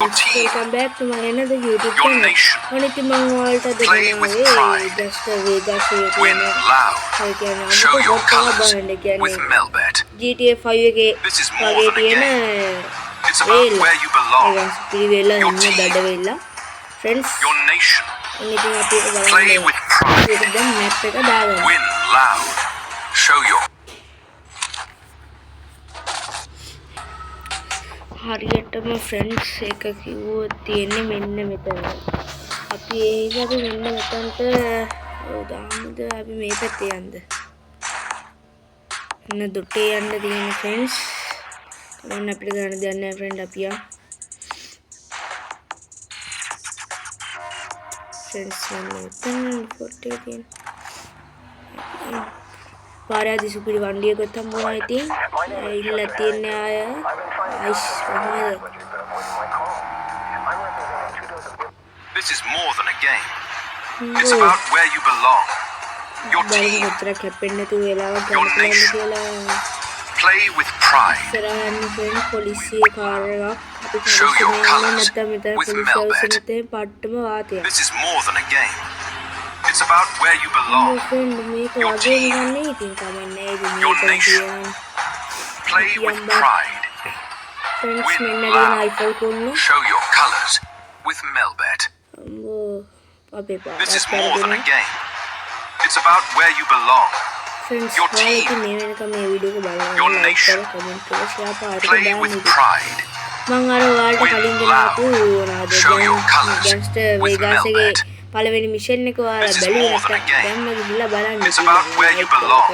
Welcome back to my another YouTube your channel. nation. Oniti Mangwalta the Play with pride. just Vegas Win loud. Show your colors with Melbet. GTA 5 This is more than a game. It's about where you belong. Your team. Friends, Your nation. Play with pride. Win loud. Show your හරියටම friends එක කිව්වොත් තියෙන්නේ මෙන්න මෙතන. අපි ඒක අපි මෙන්න මෙතනට දාමුද අපි මේ පැත්තේ යන්න. එන්න දොටේ යන්න තියෙන ෆ්‍රෙන්ඩ්ස්. මොන අපිට ගන්න දෙයක් නැහැ ෆ්‍රෙන්ඩ් අපි යා. ෆ්‍රෙන්ඩ්ස් මෙතන ෆොට් එක තියෙන. පාරාදී සුපිරි වණ්ඩියක තමයි ඉතින් ඉල්ලලා තියන්නේ ආය This is more than a game. It's about where you belong. Your team. Play with pride. Show your colors with Melbet. This is more than a game. It's about where you belong. Your team. Your nation. Play with pride. Win loud. Show your colors with Melbet. This is more than a game. It's about where you belong. Your team. Your nation. Play with pride. Win loud. Show your colors with Melbet. පළවෙනි mission එක ඔයාලා This is බැලුවා more than a game. දැන් ගිහලා බලන්න. It's about where you belong.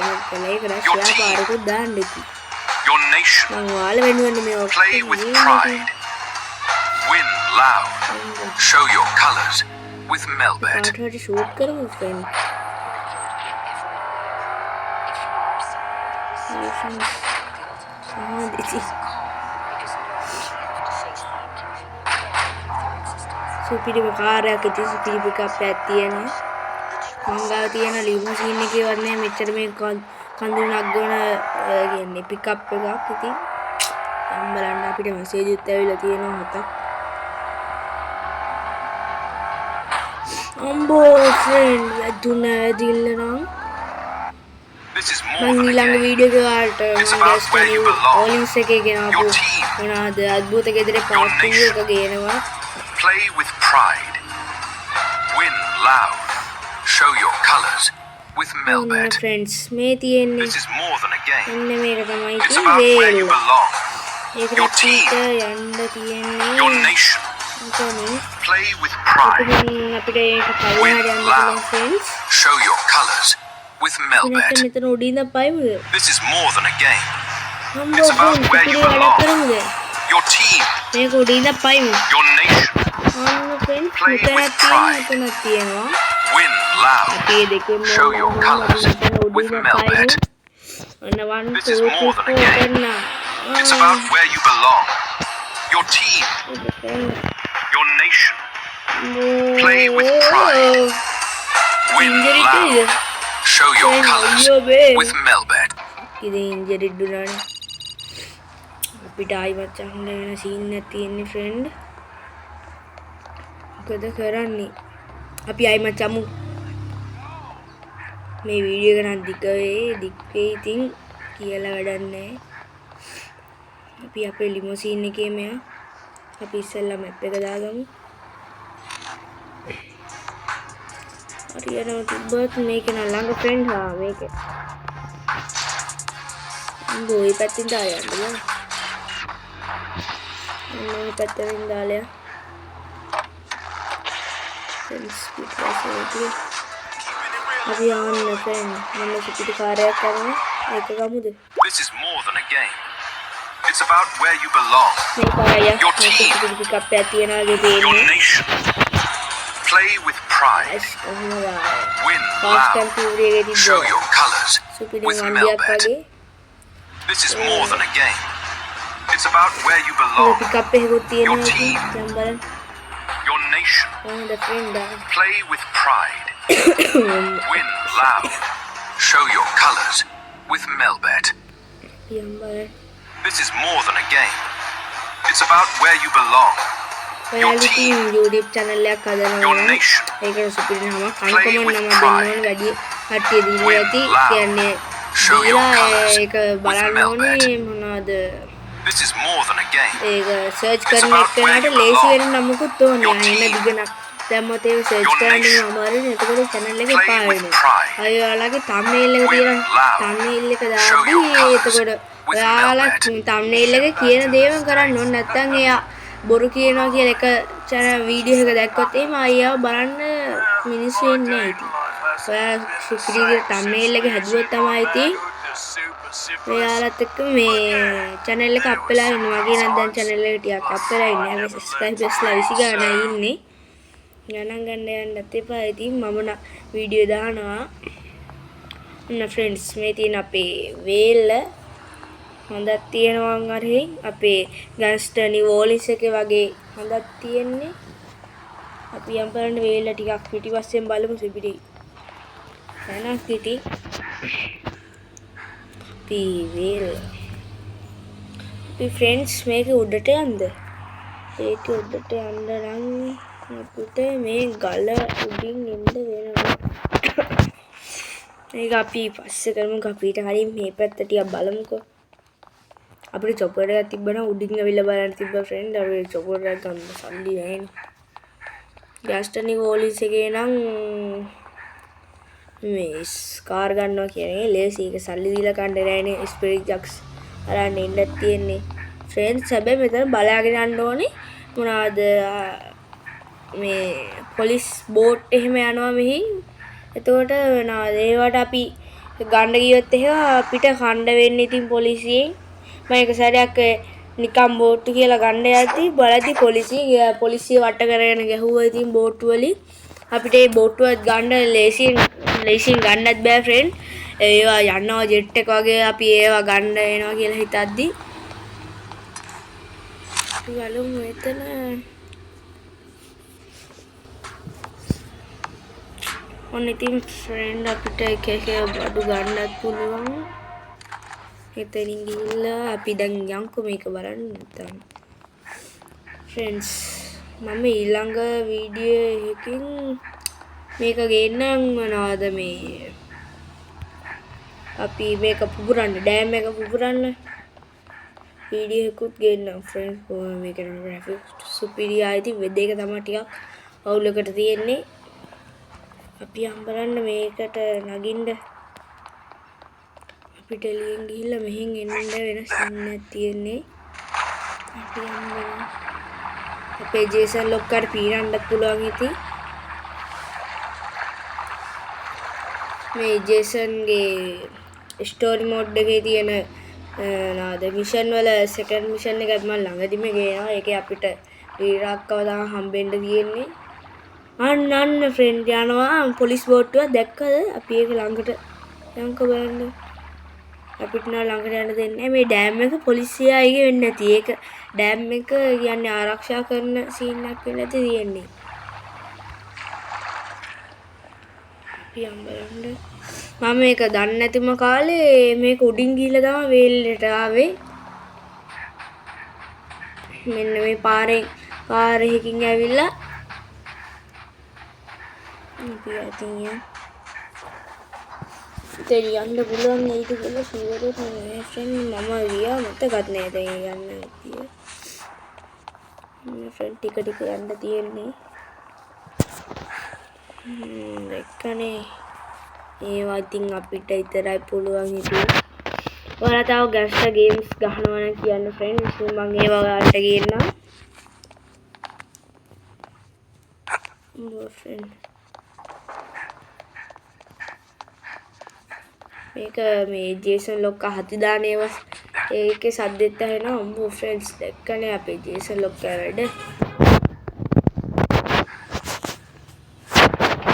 Your team. පාරකුත් දාන්න ඉතින්. Your nation. මම ඔයාලා වෙනුවෙන් මේ Play with pride. Win loud. Show your colors with Melbet. කාට හරි ෂූට් කරමු ෆ්‍රෙන්ඩ්. සුපිරිම කාර්යයක් ඉතින් සුපිරි පිකප් එකක් තියෙනවා. මංගාව තියෙන ලිමුසින් එකේ වර්ණය මෙච්චර මේ කඳුළු නග්ගන කියන්නේ පිකප් එකක් ඉතින් දැන් බලන්න අපිට මෙසේජ් උත් ඇවිල්ලා තියෙනවා හතක්. අම්බෝ ෆ්‍රෙන්ඩ් වැදුන ඇදිල්ල නම් This is more මං than a ඊළඟ game. වීඩියෝ එකේ ඔයාලට It's මම about ගැස් where you කරේ belong. ඕලින්ස් එකේ ගෙනාපු Your team. මොනවාද අద్භූත ගෙදරේ පාර්ට් 2 එක ගේනවා. Play with pride. Win loud. Show your colors with Melbet. Friends මේ තියෙන්නේ This is more than a game. මෙන්න මේක තමයි It's ඉතින් about where you වේල්. belong. ඒකට Your අපිට team. යන්න තියෙන්නේ Your nation. මොකනේ Play with pride. අපිට ඒක පයින් Win හරි යන්න loud. පුළුවන් friends. Show your colors with Melbet. මෙතන උඩින් පයිමුද? This is more than a game. අම්බෝ It's about friends where අපි you වැඩ belong. කරමුද? Your team. මේක උඩින් පයිමු. Your nation. අන්න ෆ්‍රෙන්ඩ්ස් Play මෙතනක් with තියෙනවා pride. මෙතනක් තියෙනවා. Win loud. අපි දෙකෙන්ම Show your colors මෙතන with උඩින් Melbet. පයිමු. ඔන්න 1 This 2 is more than a 3 game. 4 It's about where you belong. Your team. Your nation. Play with pride. Win loud. Show your colors with Melbet. ඉතින් ඉන්ජරිඩ් වුණානේ. අපිට ආයිවත් අහන්න වෙන scene එකක් තියෙන්නේ friend. මොකද කරන්නේ? අපි ආයිමත් යමු. මේ වීඩියෝ එක නම් දිග වේ ඉතින් කියලා වැඩක් නැහැ. අපි අපේ ලිමෝසින් එකේ මෙයා අපි ඉස්සෙල්ලා මැප් එක දාගමු. හරියටම තිබ්බත් මේක නම් ළඟ ෆ්‍රෙන්ඩ් හා මේක. බොයි පැත්තෙන් දාලා යන්න බෑ. මේ පැත්තෙන් දාලා ෆ්‍රෙන්ඩ්ස් පිටපස්සේ අපි යන්න ෆ්‍රෙන්ඩ් මම සුපිරි කාර්යයක් කරනවා ඒක ගමුද? This is more than a game. It's about where you belong. මේ කාර්යය Your team. සුපිරි පිකප් එකක් තියනවා වගේ Your දෙන්නේ. nation. Play with pride. Win loud. Show your colors සුපිරි with වණ්ඩියක් Melbet. වගේ This is more than a game. It's about where you belong. Pickup එකකුත් තියෙනවා Your team. ඉතින් දැන් බලන්න. Your nation. කොහොමද friend Play with pride. Win loud. Show your colors with Melbet. පියම් බලන්න. This is more than a game. It's about where you belong. ඔයාලා ඉතින් YouTube channel එකක් හදනවා නම් ඒකට සුපිරි නමක් අන්කමන් නමක් දෙන්න ඕනේ වැඩි කට්ටිය දීලා ඇති කියන්නේ දීලා ඒක බලන්න ඕනේ මොනවද ඒක සර්ච් කරන එක්කනට ලේසි වෙන නමකුත් ඕනේ අයින දිගනක් දැම්මොත් ඒක සර්ච් කරන්න අමාරුයි එතකොට channel එක එපා වෙනවා අය ඔයාලගේ thumbnail එක තියෙන thumbnail එක දාද්දී එතකොට ඔයාලා thumbnail එක කියන දේම කරන්න ඕනේ නැත්නම් එයා බොරු කියනවා කියලා එක channel වීඩියෝ එක දැක්කොත් එහෙම අයියව බලන්න මිනිස්සු එන්නේ නැහැ ඉතින්. ඔයා සුපිරිගේ thumbnail එක හැදුවොත් තමයි ඉතින් ඔයාලත් එක්ක මේ channel එක අප් වෙලා ඉන්නවා. වගේ නම් දැන් channel එක ටිකක් අප් වෙලා ඉන්නේ. හැබැයි subscribersලා 20 ගානයි ඉන්නේ. ගණන් ගන්න යන්නත් එපා. ඉතින් මම වීඩියෝ දානවා. ඔන්න friends මේ තියෙන අපේ වේල්ල හොඳක් තියෙනවා අරහි අපේ ගෑන්ස්ටර් නිවෝලිස් එකේ වගේ හොඳක් තියෙන්නේ අපි යම් බලන්න වේල ටිකක් පිටිපස්සෙන් බලමු සුපිරි දැනක් ඉතින් අපි වේල අපි ෆ්‍රෙන්ඩ්ස් මේක උඩට යන්න ඒක උඩට යන්න නම් අපිට මේ ගල උඩින් එන්න වෙනවා මේක අපි පස්සේ කරමු අපිට හරිය මේ පැත්ත ටිකක් බලමුකෝ අපිට චොපර් එකක් තිබ්බනම් උඩින් ඇවිල්ලා බලන්න තිබ්බ ෆ්‍රෙන්ඩ් අපිට චොපර් එකක් ගන්න සල්ලි නැහැනේ ගෑස්ටර් නිවෝලිස් එකේ නම් මේ කාර් ගන්නවා කියන්නේ ලේසි ඒක සල්ලි දීලා ගන්න නෑනේ ස්පිරිට් ජක්ස් අරන් ඉන්නත් තියෙන්නේ ෆ්‍රෙන්ඩ්ස් හැබැයි මෙතන බලාගෙන යන්න ඕනේ මොනවද මේ පොලිස් බෝට් එහෙම යනවා මෙහි එතකොට මොනවද ඒවට අපි ගන්න ගියොත් එහෙම අපිට කණ්ඩ වෙන්නේ ඉතින් පොලිසියෙන් මම එක සැරයක් නිකම් බෝට්ටු කියලා ගන්න යද්දි බලද්දි පොලිසිය වට කරගෙන ගැහුවා ඉතින් බෝට්ටු වලින් අපිට මේ බෝට්ටුවත් ගන්න ලේසියෙන් ගන්නත් බෑ ෆ්‍රෙන්ඩ් ඒවා යනවා ජෙට් එක වගේ අපි ඒවා ගන්න එනවා කියලා හිතද්දි අපි බලමු එතන ඔන්න ඉතින් ෆ්‍රෙන්ඩ් අපිට එක බඩු ගන්නත් පුළුවන් එතනින් ගිහිල්ලා අපි දැන් යන්කෝ මේක බලන්න නැත්නම් ෆ්‍රෙන්ඩ්ස් මම ඊළඟ වීඩියෝ එකකින් මේක ගේන්නම් මොනවද මේ අපි මේක පුපුරන්න ඩෑම් එක පුපුරන්න වීඩියෝ එකකුත් ගේන්නම් ෆ්‍රෙන්ඩ්ස් කොහොම මේක ග්‍රැෆික්ස් සුපිරි ආයිති වෙද එක තමයි ටිකක් අවුලකට තියෙන්නේ අපි යම් බලන්න මේකට නගින්න අපිට එළියෙන් ගිහිල්ලා මෙහෙන් එන්න වෙන සින්නක් තියෙන්නේ අපි යම් බලන්න අපේ ජේසන් ලොක්කට පීරන්නත් පුළුවන් ඉතින් මේ ජේසන්ගේ ස්ටෝරි මෝඩ් එකේ තියෙන නාද මිෂන් වල සෙකන්ඩ් මිෂන් එකත් මම ළඟදිම ගේනවා ඒකේ අපිට ඊරාක්කව තමයි හම්බෙන්න තියෙන්නේ අන්න ෆ්‍රෙන්ඩ් යනවා පොලිස් බෝට්ටුවක් දැක්කද අපි ඒක ළඟට යන්කෝ බලන්න අපිට නම් ළඟට යන්න දෙන්නේ නැහැ මේ ඩෑම් එක පොලිසිය අයගේ වෙන්නේ නැති ඒක ඩෑම් එක කියන්නේ ආරක්ෂා කරන සීන් එකක් වෙන්නේ නැති තියෙන්නේ අපි යම් බලන්න මම මේක දන්නේ නැතිම කාලේ මේක උඩින් ගිහිල්ලා තමයි වේල්ලට ආවේ මෙන්න මේ පාරේකින් ඇවිල්ලා අපි යන්න පුළුවන් නේද කියලා සීවරේ මේ ෆ්‍රෙන්ඩ් මම ගියා මතකත් නෑ දැන් යන්න විදිය මේ ෆ්‍රෙන්ඩ් ටික යන්න තියෙන්නේ එක්කනේ ඒවා ඉතින් අපිට විතරයි පුළුවන් ඉතින් ඔයාලා තව ගෑස්ටර් ගේම්ස් ගහනවා නම් කියන්න ෆ්‍රෙන්ඩ්ස් මම ඒවා ඔයාලට ගේන්නම් ෆ්‍රෙන්ඩ් මේක මේ ජේසන් ලොක්කා හති දාන ඒවා ඒකේ සද්දෙත් ඇහෙනවා උඹ ෆ්‍රෙන්ඩ්ස් දැක්කනේ අපේ ජේසන් ලොක්කා වැඩ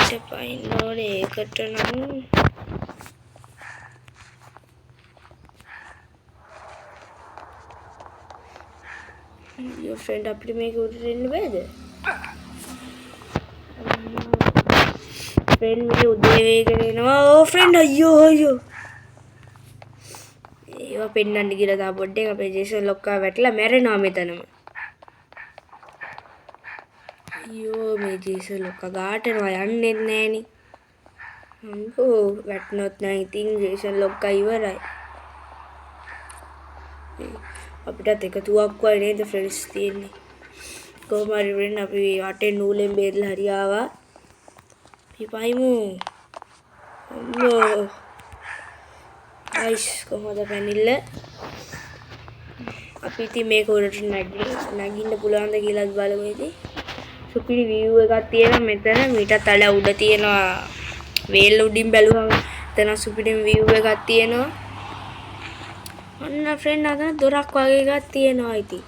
ඊට පයින් ඕනේ ඒකට නම් ෆ්‍රෙන්ඩ් අපිට මේක උඩට එන්න බෑද ෆ්‍රෙන්ඩ් මේ උදේ වේගෙන එනවා ඕ ෆ්‍රෙන්ඩ් අයියෝ ඒවා පෙන්නන්න කියලා තා පොඩ්ඩක් අපේ ජේසන් ලොක්කා වැටලා මැරෙනවා මෙතනම අයියෝ මේ ජේසන් ලොක්කා ගාට යනවා යන්නේ නැහනේ. අම්බෝ වැටුනොත් නම් ඉතින් ජේසන් ලොක්කා ඉවරයි. අපිටත් එකතුවක් වයි නේද ෆ්‍රෙන්ඩ්ස් තියෙන්නේ. කොහොම හරි වෙන්න අපි වටේ නූලෙන් බේරලා හරි ආවා. අපි පයිමු. අම්බෝ. අයිස් කොහොමද පැනිල්ල? අපි ඉතින් මේක උඩට නැගින්න පුළුවන්ද කියලාත් බලමු ඉතින්. සුපිරි view එකක් තියෙනවා මෙතන. මීටත් වඩා උඩ තියෙනවා වේල් උඩින් බැලුවම එතන සුපිරි view එකක් තියෙනවා. අන්න ෆ්‍රෙන්ඩ් අතන දොරක් වගේ එකක් තියෙනවා ඉතින්.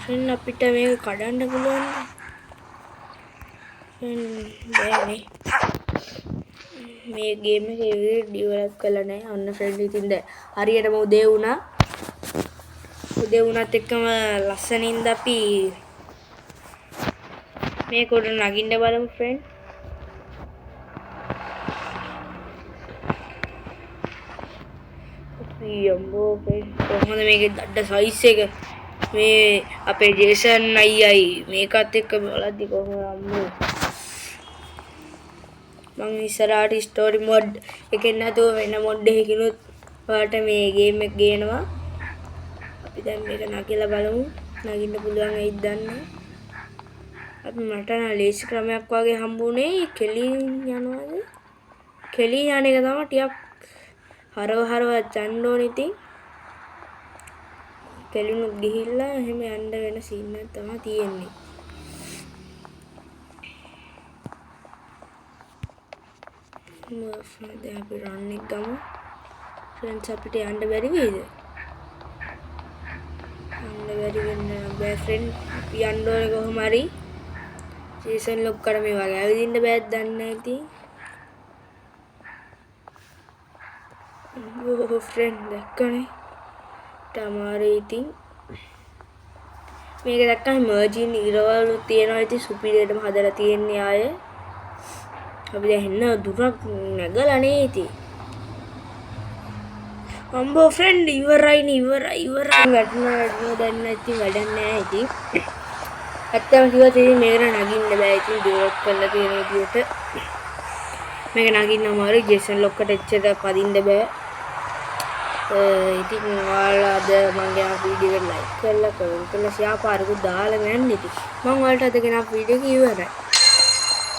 ෆ්‍රෙන්ඩ් අපිට මේක කඩන්න පුළුවන්ද? බෑනේ. මේ ගේම් එක ඩෙවලොප් කරලා නැහැ. අන්න ෆ්‍රෙන්ඩ් ඉතින් දැන් හරියටම උදේ වුණා. උදේ වුණත් එක්කම ලස්සනින්ද අපි මේක උඩ නගින්න බලමු ෆ්‍රෙන්ඩ්. අම්බෝ කොහොමද මේකේ දඩ සයිස් එක මේ අපේ ජේසන් අයියයි මේකත් එක්ක බලද්දි කොහොමද අම්මෝ මම ඉස්සරහට ස්ටෝරි මොඩ් එකෙන් නැතුව වෙන මොඩ් එකකිනුත් ඔයාලට මේ ගේම් එක ගේනවා. අපි දැන් මේක නගලා බලමු. නගින්න පුළුවන් වෙයිද දන්නේ. අපි මට නම් ලේසි ක්‍රමයක් වගේ හම්බුනේ කෙලින් යනවාද? කෙලින් යන එක තමයි ටිකක් හරව යන්න ඕනේ ඉතින්. කෙලිනුත් ගිහිල්ලා එහෙම යන්න වෙන සීන් එකක් තමයි තියෙන්නේ. දැන් අපි රන් එක ගමු. ෆ්‍රෙන්ඩ්ස් අපිට යන්න බැරි වෙයිද? යන්න බැරි වෙන්න බෑ ෆ්‍රෙන්ඩ්. අපි යන්න ඕනේ කොහොම හරි. ජේසන් ලොක්කට මේ වගේ ඇවිදින්න බෑද දන්නේ නැහැ ඉතින්. ඕ ෆ්‍රෙන්ඩ් දැක්කනේ. තමාරේ ඉතින් මේක දැක්කම මර්ජින් ඉරවලු තියෙනවා ඉතින් සුපිරියටම හදලා තියෙන්නේ ආයේ. අපි දැන් එන්න දුරක් නැගලා නේ ඉතින්. අම්බෝ ෆ්‍රෙන්ඩ් ඉවරයි වැටුණා දැන් ඉතින් වැඩක් නැහැ ඉතින්. ඇත්තම කිව්වොත් ඉතින් මේකට නගින්න බෑ ඉතින් ඩෙවලොප් කරලා තියෙන විදියට. මේක නගින්න අමාරුයි ජේසන් ලොක්කට එච්චර පදින්න බෑ. ඉතින් ඔයාලා අද මගේ වීඩියෝ එක ලයික් කරලා කමෙන්ට් කරලා ෂෙයා පාරකුත් දාලා යන්න ඉතින්. මම ඔයාලට අද ගෙනාපු වීඩියෝ එක ඉවරයි.